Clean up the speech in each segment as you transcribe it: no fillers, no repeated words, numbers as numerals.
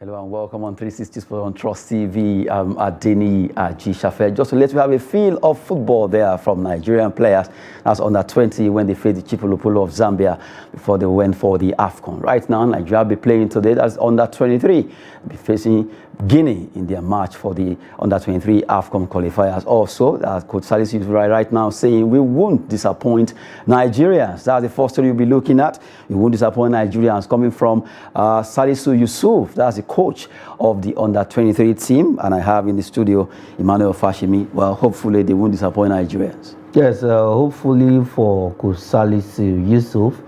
Hello and welcome on 360 Sport on Trust TV. I'm Adeni Shafe. Just to let you have a feel of football there from Nigerian players. That's under 20 when they faced the Chipolopolo of Zambia before they went for the AFCON. Right now, Nigeria will be playing today. That's under 23. They'll be facing Guinea in their match for the under 23 AFCON qualifiers. Also, Coach Salisu Yusuf right now saying we won't disappoint Nigerians. That's the first story you'll be looking at. We won't disappoint Nigerians, coming from Salisu Yusuf. That's the coach of the under 23 team, and I have in the studio Emmanuel Fashimi. Well, hopefully they won't disappoint Nigerians. Yes, hopefully for Coach Salisu Yusuf,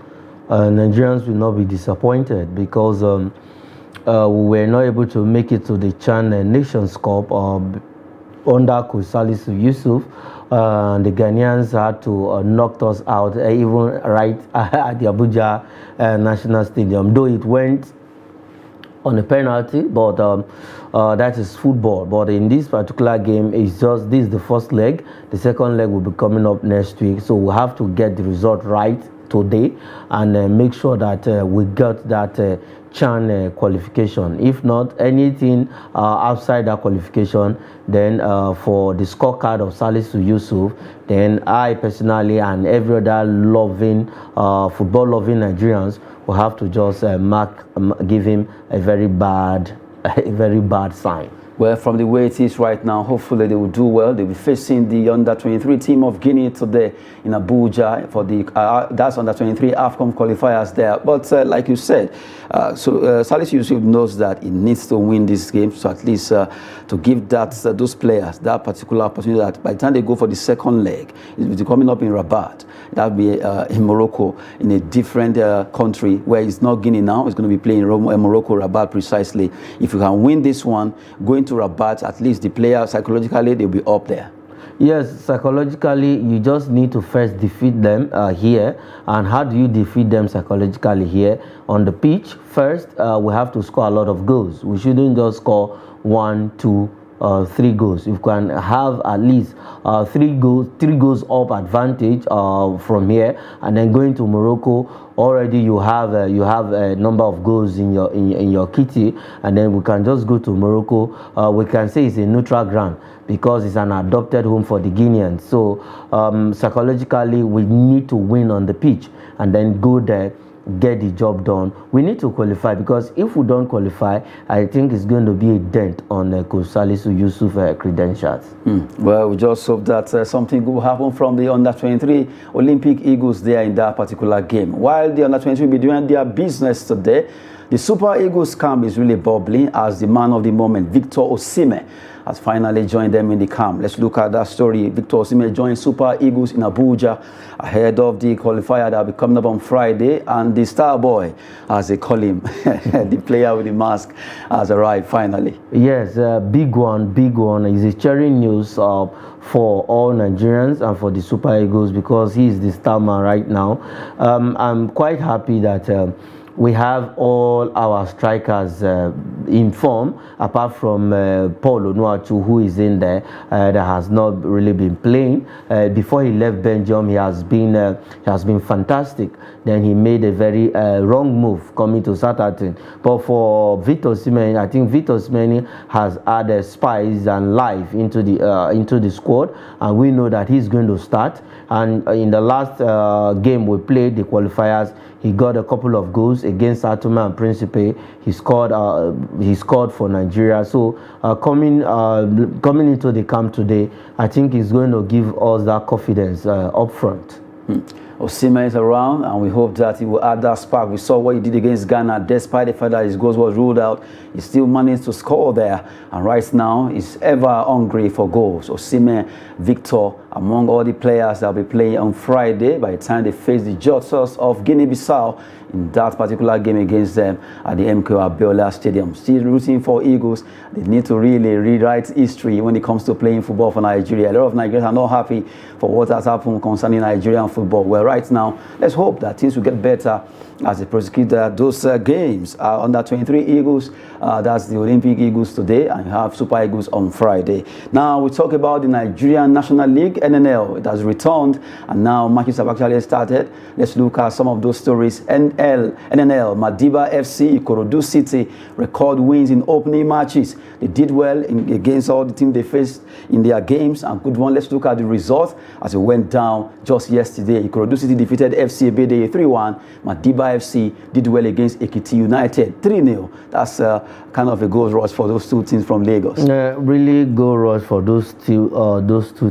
Nigerians will not be disappointed because we were not able to make it to the Chan Nations Cup under Coach Salisu Yusuf. The Ghanaians had to knock us out even right at the Abuja National Stadium, though it went on a penalty, but that is football. But in this particular game, it's just this is the first leg. The second leg will be coming up next week, so we have to get the result right today and make sure that we got that Chan qualification. If not anything outside that qualification, then for the scorecard of Salisu Yusuf, then I personally and every other loving football loving Nigerians will have to just give him a very bad sign. Well, from the way it is right now, hopefully they will do well. They'll be facing the under-23 team of Guinea today in Abuja for the that's under-23 AFCON qualifiers there. But like you said, Salisu Yusuf knows that he needs to win this game, so at least to give those players that particular opportunity that by the time they go for the second leg, it will be coming up in Rabat. That will be in Morocco, in a different country where it's not Guinea now. It's going to be playing in Morocco, Rabat precisely. If you can win this one, going to Rabat, at least the player psychologically they'll be up there. Yes, psychologically you just need to first defeat them here. And how do you defeat them psychologically here? On the pitch, first we have to score a lot of goals. We shouldn't just score 1, 2, 3 goals. You can have at least 3 goals up advantage from here, and then going to Morocco, already you have a number of goals in your kitty, and then we can just go to Morocco. We can say it's a neutral ground because it's an adopted home for the Guineans. So psychologically we need to win on the pitch and then go there, get the job done. We need to qualify, because if we don't qualify, I think it's going to be a dent on Coach Salisu Yusuf credentials. Well, we just hope that something will happen from the under-23 Olympic Eagles there in that particular game. While the under-23 will be doing their business today, the Super Eagles camp is really bubbling as the man of the moment, Victor Osimhen, has finally joined them in the camp. Let's look at that story. Victor Osimhen joined Super Eagles in Abuja ahead of the qualifier that will be coming up on Friday, and the star boy, as they call him, the player with the mask, has arrived finally. Yes, big one. It's a cheering news for all Nigerians and for the Super Eagles, because he is the star man right now. I'm quite happy that we have all our strikers in form, apart from Paul Onuachu, who is in there, that has not really been playing. Before he left Belgium, he has been fantastic. Then he made a very wrong move coming to Southampton. But for Victor Osimhen, I think Victor Osimhen has added spice and life into the squad, and we know that he's going to start. And in the last game we played, the qualifiers, he got a couple of goals against Atuma and Principe. He scored for Nigeria. So coming into the camp today, I think he's going to give us that confidence up front. Osimhen is around, and we hope that he will add that spark. We saw what he did against Ghana. Despite the fact that his goals was ruled out, he still managed to score there, and right now he's ever hungry for goals. Osimhen, Victor, among all the players that will be playing on Friday by the time they face the Jotsos of Guinea-Bissau in that particular game against them at the MK Abiola Stadium. Still rooting for Eagles. They need to really rewrite history when it comes to playing football for Nigeria. A lot of Nigerians are not happy for what has happened concerning Nigerian football. Well, right now, let's hope that things will get better as they prosecute those games. Under 23 Eagles, that's the Olympic Eagles today, and you have Super Eagles on Friday. Now we talk about the Nigerian National League, NNL. It has returned, and now matches have actually started. Let's look at some of those stories. NNL, Madiba FC, Ikorodu City, record wins in opening matches. They did well against all the teams they faced in their games, and good one. Let's look at the result as it went down just yesterday. Ikorodu City defeated FC Ebede 3-1. Madiba FC did well against Ekiti United 3-0. That's kind of a goal rush for those two teams from Lagos. Really goal rush for those two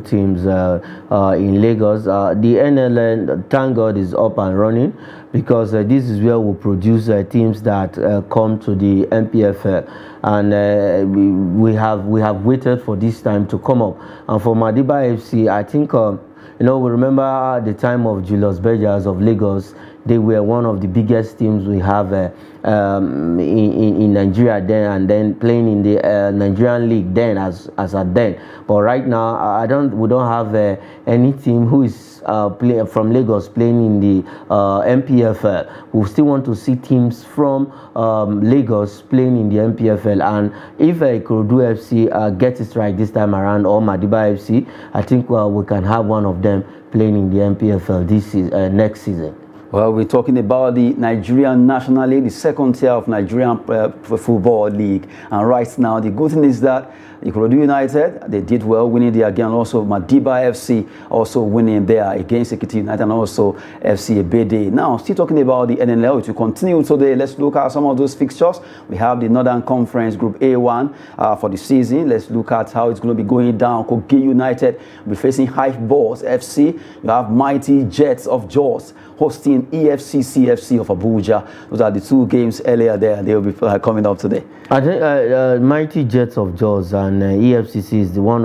teams in Lagos. The NLN, thank God, is up and running, because this is where we produce teams that come to the MPFL, and we have waited for this time to come up. And for Madiba FC, I think we remember the time of Julius Bergers of Lagos. They were one of the biggest teams we have in Nigeria then, and then playing in the Nigerian league then as at then. But right now, we don't have any team who is from Lagos playing in the MPFL. We still want to see teams from Lagos playing in the MPFL, and if Ikorodu FC gets it right this time around, or Madiba FC, I think we can have one of them playing in the MPFL this next season. Well, we're talking about the Nigerian National League, the second tier of Nigerian football league. And right now, the good thing is that Ikorodu United, they did well winning there again. Also, Madiba FC also winning there against Ekiti United, and also FC Ebede. Now, still talking about the NNL, which will continue today. Let's look at some of those fixtures. We have the Northern Conference Group A1 for the season. Let's look at how it's going to be going down. Kogi United will be facing Hive Balls FC. You have Mighty Jets of Jos hosting EFCC FC of Abuja. Those are the two games earlier there. They will be coming up today. I think Mighty Jets of Jos and EFCC is one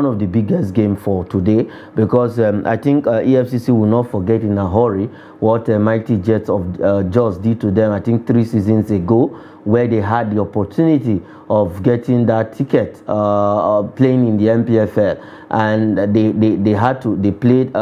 of the biggest games for today, because I think EFCC will not forget in a hurry what Mighty Jets of Jos did to them, I think 3 seasons ago, where they had the opportunity of getting that ticket playing in the MPFL, and they played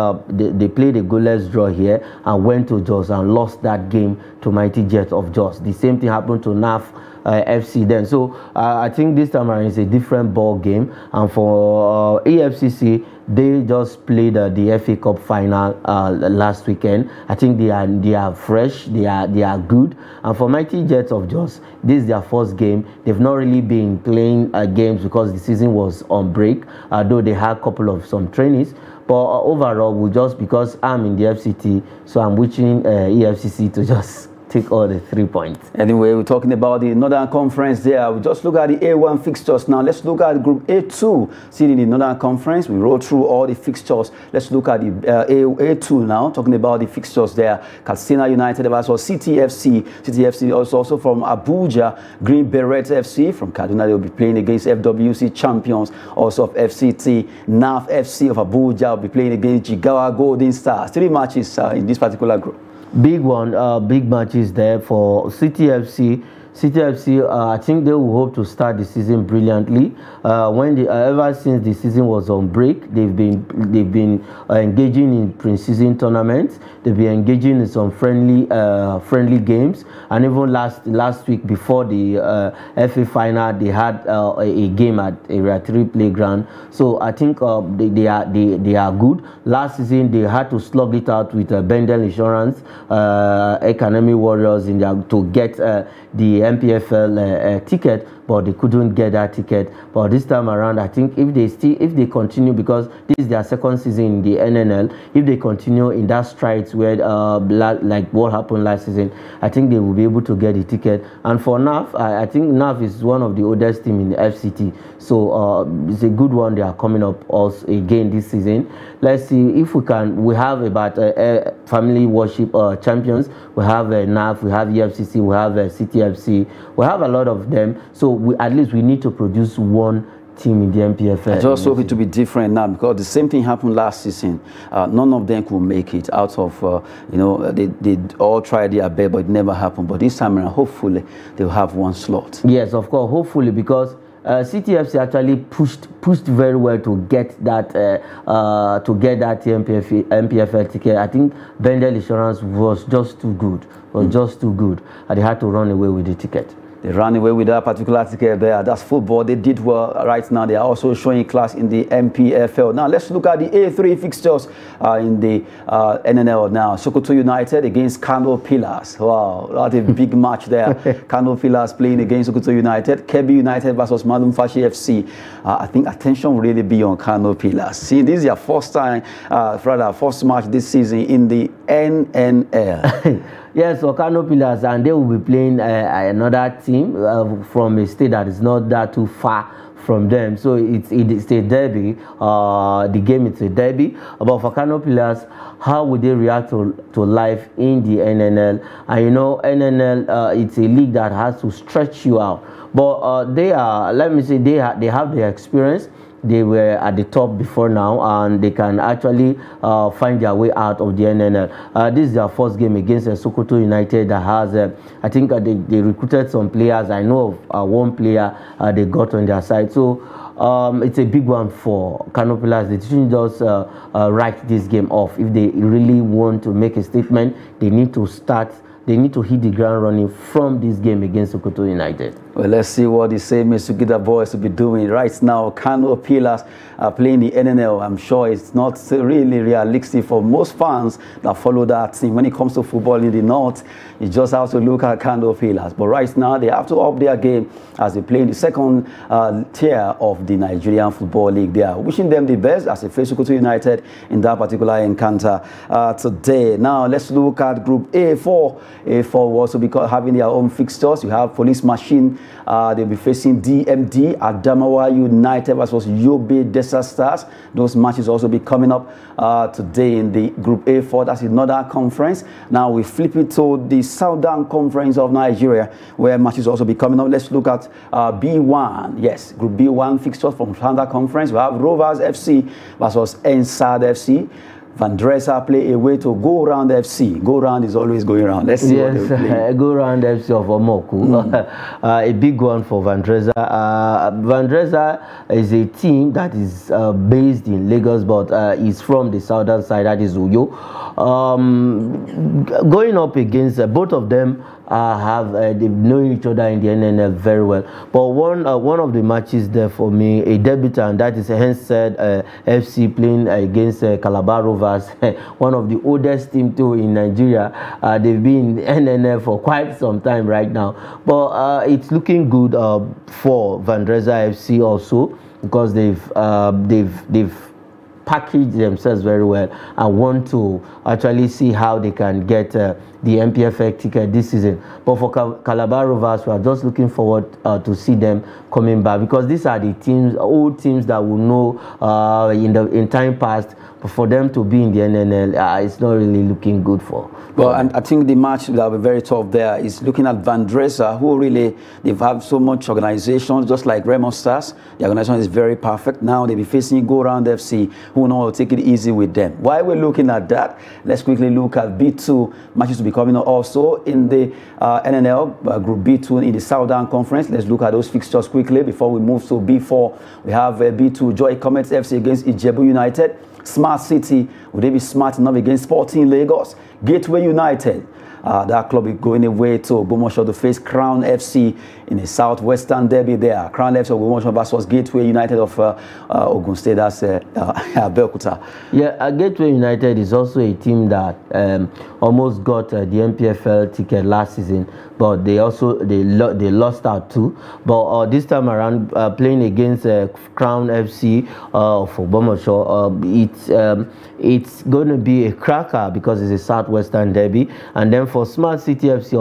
a goalless draw here and went to Jos and lost that game to Mighty Jets of Jos. The same thing happened to NAF FC then. So I think this time around is a different ball game, and for EFCC, they just played the FA Cup final last weekend. I think they are fresh, they are good. And for Mighty Jets of Jos, this is their first game. They've not really been playing games because the season was on break, though they had a couple of some trainings. But overall, just because I'm in the FCT, so I'm wishing EFCC to just take all the 3 points. Anyway, we're talking about the Northern Conference there. We just look at the A1 fixtures now. Let's look at Group A2, sitting in the Northern Conference. We roll through all the fixtures. Let's look at the A2 now, talking about the fixtures there. Katsina United, also CTFC. CTFC also from Abuja. Green Berets FC from Kaduna. They'll be playing against FWC champions, also of FCT. NAF FC of Abuja will be playing against Jigawa Golden Stars. 3 matches in this particular group. Big one, big matches there for CTFC. CTFC, I think they will hope to start the season brilliantly. Ever since the season was on break, they've been engaging in pre-season tournaments. They've been engaging in some friendly games, and even last week before the FA final, they had a game at Area 3 Playground. So I think they are good. Last season they had to slug it out with Bendel Insurance, Academy Warriors to get the MPFL ticket, but they couldn't get that ticket. But this time around, I think if they continue, because this is their second season in the NNL, if they continue in that strides where like what happened last season, I think they will be able to get the ticket. And for NAF, I think NAF is one of the oldest team in the FCT, so it's a good one. They are coming up also again this season. Let's see if we can. We have about family worship champions. We have NAF, we have EFCC, we have CTFC. We have a lot of them. So at least we need to produce one team in the MPFL. I just hope it to be different now, because the same thing happened last season. None of them could make it out of, they all tried their best, but it never happened. But this time around, hopefully, they'll have one slot. Yes, of course, hopefully, because City FC actually pushed very well to get that MPFL ticket. I think Bendel Insurance was just too good. And they had to run away with the ticket. They ran away with that particular ticket there. That's football. They did well right now. They are also showing class in the MPFL. Now, let's look at the A3 fixtures in the NNL now. Sokoto United against Kano Pillars. Wow, that's a big match there. Kano Pillars playing against Sokoto United. Kebbi United versus Malum Fashi FC. I think attention will really be on Kano Pillars. See, this is their first match this season in the NNL. Yes, so Kano Pillars, and they will be playing another team from a state that is not that too far from them. So it's a derby. The game is a derby. But for Kano Pillars, how would they react to life in the NNL? And you know, NNL, it's a league that has to stretch you out. But they are, let me say, they have the experience. They were at the top before now, and they can actually find their way out of the NNL. This is their first game against Sokoto United that has, I think they recruited some players. I know of one player they got on their side. So it's a big one for Kano Pillars. They shouldn't just write this game off. If they really want to make a statement, they need to hit the ground running from this game against Sokoto United. Well, let's see what the same Sugida boys will be doing right now. Kano Pillars are playing the NNL. I'm sure it's not really realistic for most fans that follow that team. When it comes to football in the north, you just have to look at Kano Pillars. But right now, they have to up their game as they play in the second tier of the Nigerian Football League. They are wishing them the best as they face Sokoto United in that particular encounter today. Now, let's look at Group A4. A4 will also be having their own fixtures. You have Police Machine. They'll be facing DMD, Adamawa United versus Yobe Desert Stars. Those matches also be coming up today in the Group A4. That's the Northern Conference. Now we flip it to the Southern Conference of Nigeria, where matches also be coming up. Let's look at B1. Yes, Group B1 fixtures from Southern Conference. We have Rovers FC versus Ensad FC. Vandresa play away to Go Round FC. Go Round is always going around. Let's see what they play. Go Round FC of Omoku. A big one for Vandresa. Vandresa is a team that is based in Lagos, but is from the southern side, that is Uyo. Going up against both of them they've known each other in the NNL very well. But one of the matches there for me, a debutant, that is Hensed FC playing against Calabar Rovers, one of the oldest team too in Nigeria. They've been in the NNL for quite some time right now. But it's looking good for Vandresa FC also, because they've package themselves very well and want to actually see how they can get the MPFL ticket this season. But for Calabar Rovers, we are just looking forward to see them coming back, because these are the teams, old teams that will know in time past. But for them to be in the NNL, it's not really looking good for. Well, and I think the match that will be very tough there is looking at Vandresa, who really, they've had so much organization, just like Remo Stars. The organization is very perfect. Now they'll be facing Go Round FC, who know how to take it easy with them. While we're looking at that, let's quickly look at B2 matches to be coming up also in the NNL, Group B2 in the Southern Conference. Let's look at those fixtures quickly before we move to B4. We have B2 Joy Comets FC against Ijebu United. Smart City, would they be smart enough against Sporting Lagos? Gateway United, that club is going away to Ogbomoso to face Crown FC in a southwestern derby there. Crown FC of Ogbomoso versus Gateway United of Ogun State, that's Abeokuta. Yeah, Gateway United is also a team that almost got the MPFL ticket last season, but they lost out too. But this time around, playing against Crown FC of Ogbomoso, it's going to be a cracker because it's a southwestern derby. And then for Smart City FC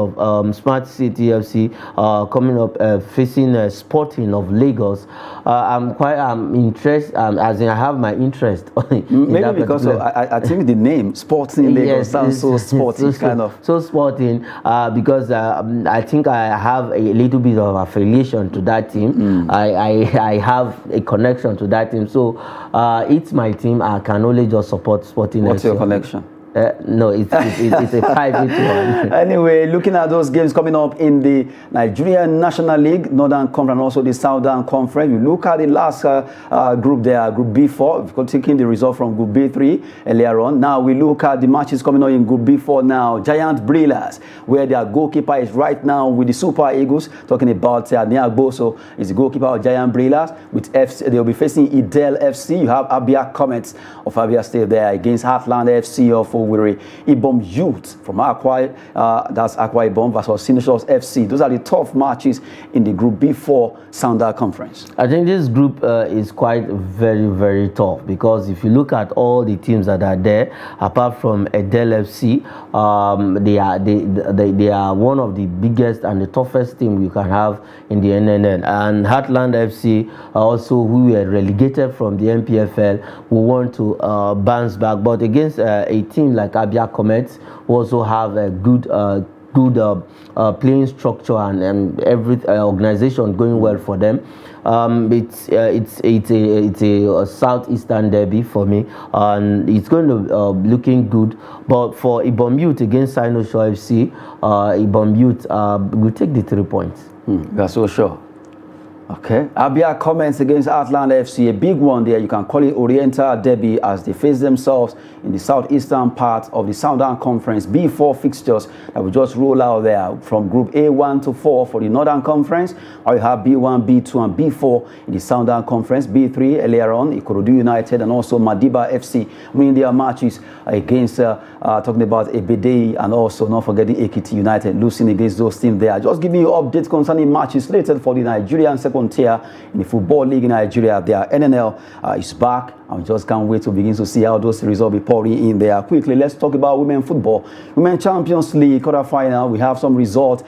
coming up facing Sporting of Lagos, I'm interested, as in I have my interest. Maybe because I think the name Sporting Lagos sounds so sporty, kind of. So sporting, because I think I have a little bit of affiliation to that team. I have a connection to that team. So it's my team. I can only just support Sporting. What's your connection? No, it's a private one. Anyway, looking at those games coming up in the Nigerian National League, Northern Conference, and also the Southern Conference, you look at the last group there, Group B4, we've taken the result from Group B3 earlier on. Now we look at the matches coming up in Group B4 now. Giant Brillas, where their goalkeeper is right now with the Super Eagles, talking about Nia Boso is the goalkeeper of Giant Brillas. With FC, they'll be facing Idel FC. You have Abia Comets of Abia State there against Heartland FC of Owerri. Ibom Youth from Akwa, that's Akwa Ibom versus Sinishos FC. Those are the tough matches in the Group B4 Southern Conference. I think this group is quite very, very tough, because if you look at all the teams that are there, apart from Idel FC, they are one of the biggest and the toughest team you can have in the NNL. And Heartland FC, also who were relegated from the MPFL, who want to bounce back, but against a team like Abia Comets, who also have a good playing structure and every organization going well for them. It's a southeastern derby for me, and it's going to looking good. But for Ibom Youth against Sinosho FC, Ibom Youth will take the 3 points. That's so sure. Okay, Abia Comets against Heartland FC, a big one there. You can call it Oriental Derby, as they face themselves in the southeastern part of the Southern Conference. B4 fixtures that will just roll out there from Group A1 to 4 for the Northern Conference. Or you have B1, B2, and B4 in the Southern Conference. B3 earlier on, Ikorodu United and also Madiba FC winning their matches against talking about Ebedei, and also not forgetting Ekiti United losing against those teams there. Just giving you updates concerning matches slated for the Nigerian second tier in the Football League in Nigeria. Their NNL is back, and we just can't wait to begin to see how those results be pouring in there. Quickly, let's talk about women football. Women Champions League quarterfinal. We have some results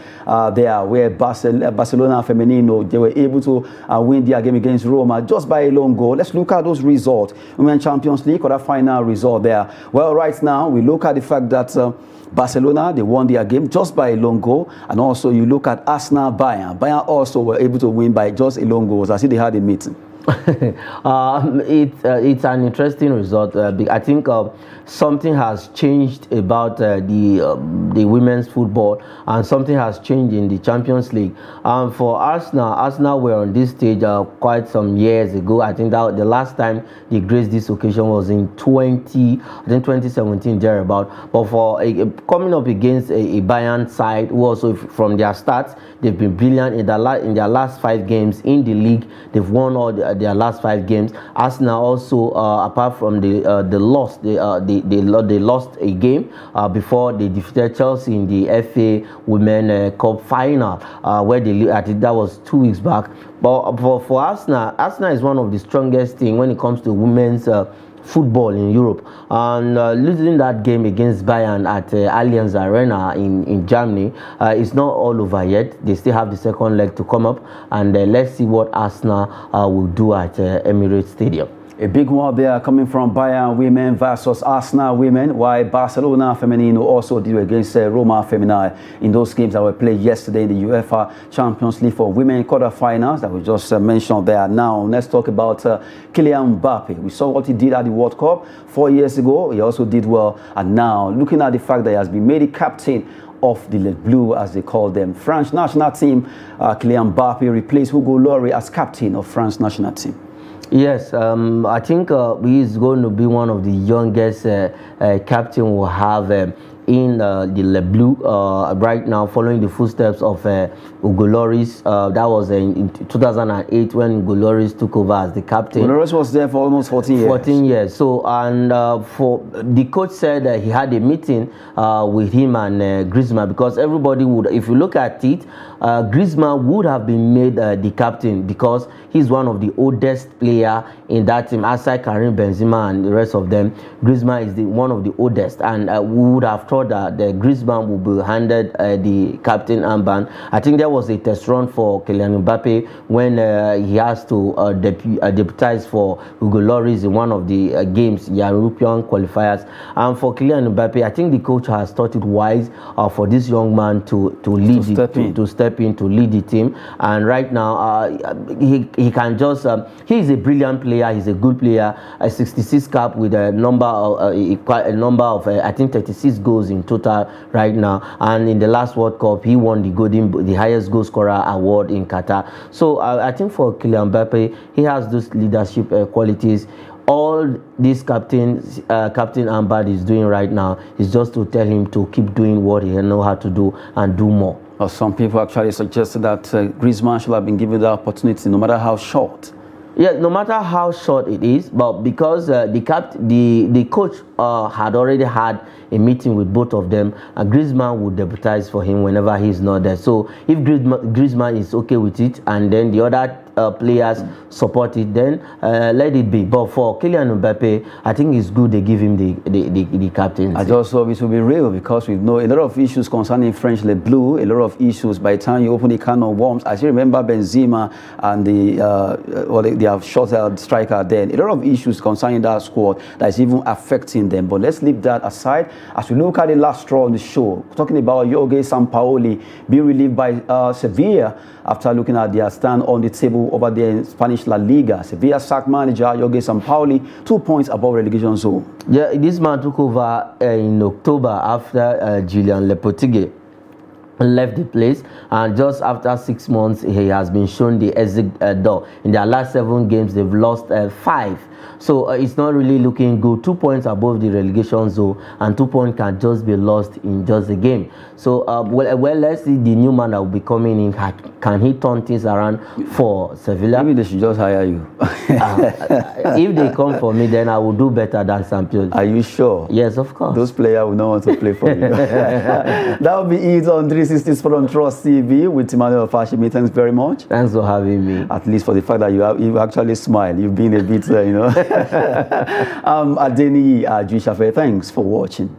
there where Barcelona Femenino, they were able to win their game against Roma just by a lone goal. Let's look at those results. Women Champions League quarterfinal result there. Well, right now we look at the fact that Barcelona, they won their game just by a lone goal, and also you look at Arsenal, Bayern. Bayern also were able to win by just a lone goal. I see they had a meeting. It's an interesting result. I think something has changed about the women's football, and something has changed in the Champions League. For Arsenal were on this stage quite some years ago. I think that the last time they graced this occasion was in 2017 thereabout. But for coming up against a Bayern side who also from their start they've been brilliant in their last 5 games in the league. They've won all their last 5 games. Arsenal also, apart from the loss, they lost a game before they defeated Chelsea in the FA Women Cup final, where I think that was 2 weeks back. But for Arsenal is one of the strongest thing when it comes to women's football in Europe, and losing that game against Bayern at Allianz Arena in Germany is not all over yet. They still have the second leg to come up, and let's see what Arsenal will do at Emirates Stadium. A big one there coming from Bayern women versus Arsenal women, while Barcelona Femenino also did against Roma Femenina in those games that were played yesterday in the UEFA Champions League for women quarterfinals that we just mentioned there. Now, let's talk about Kylian Mbappe. We saw what he did at the World Cup 4 years ago. He also did well, and now looking at the fact that he has been made the captain of the Les Bleus, as they call them. French national team, Kylian Mbappe replaced Hugo Lloris as captain of France national team. Yes, I think he is going to be one of the youngest captain we'll have in the Les Bleus right now, following the footsteps of Hugo Lloris. That was in 2008 when Hugo Lloris took over as the captain. Hugo Lloris was there for almost 14 years. 14 years. So, and for the coach said that he had a meeting with him and Griezmann, because everybody would, if you look at it, Griezmann would have been made the captain because he's one of the oldest player in that team, aside Karim Benzema and the rest of them. Griezmann is one of the oldest, and we would have thought thought that the Griezmann would be handed the captain armband. I think there was a test run for Kylian Mbappe when he has to deputize for Hugo Lloris in one of the games, European qualifiers. And for Kylian Mbappe, I think the coach has thought it wise for this young man to step in to lead the team. And right now, he can just he's a brilliant player. He's a good player. A 66 cap with a number of I think 36 goals in total right now. And in the last World Cup, he won the highest goal scorer award in Qatar. So I think for Kylian Mbappe, he has those leadership qualities. All this captain armband is doing right now is just to tell him to keep doing what he knows how to do and do more. Well, some people actually suggested that Griezmann should have been given the opportunity, no matter how short. Yeah, no matter how short it is, but because the coach had already had a meeting with both of them, and Griezmann would deputize for him whenever he's not there. So if Griezmann is okay with it, and then the other players support it, then let it be. But for Kylian Mbappe, I think it's good they give him the captaincy. I just hope it will be real, because we know a lot of issues concerning French Le Bleu, a lot of issues. By the time you open the can of worms, I still remember Benzema and they have shot a striker then. A lot of issues concerning that squad that is even affecting them. But let's leave that aside. As we look at the last straw on the show, talking about Jorge Sampaoli being relieved by Sevilla after looking at their stand on the table over there in Spanish La Liga. Sevilla sacked manager Jorge Sampaoli 2 points above relegation zone. Yeah, this man took over in October after Julian Lopetegui left the place, and just after 6 months he has been shown the exit door. In their last 7 games they've lost 5, so it's not really looking good. 2 points above the relegation zone, and 2 points can just be lost in just a game. So well, let's see the new man that will be coming in. Can he turn things around for Sevilla? Maybe they should just hire you. If they come for me, then I will do better than Sampaoli. Are you sure? Yes, of course. Those players will not want to play for you. That will be it on 360 Sport on Trust TV with Emmanuel Fashimi. Thanks very much. Thanks for having me. At least for the fact that you actually smile. You've been a bit, Adeni G. Shafe. Thanks for watching.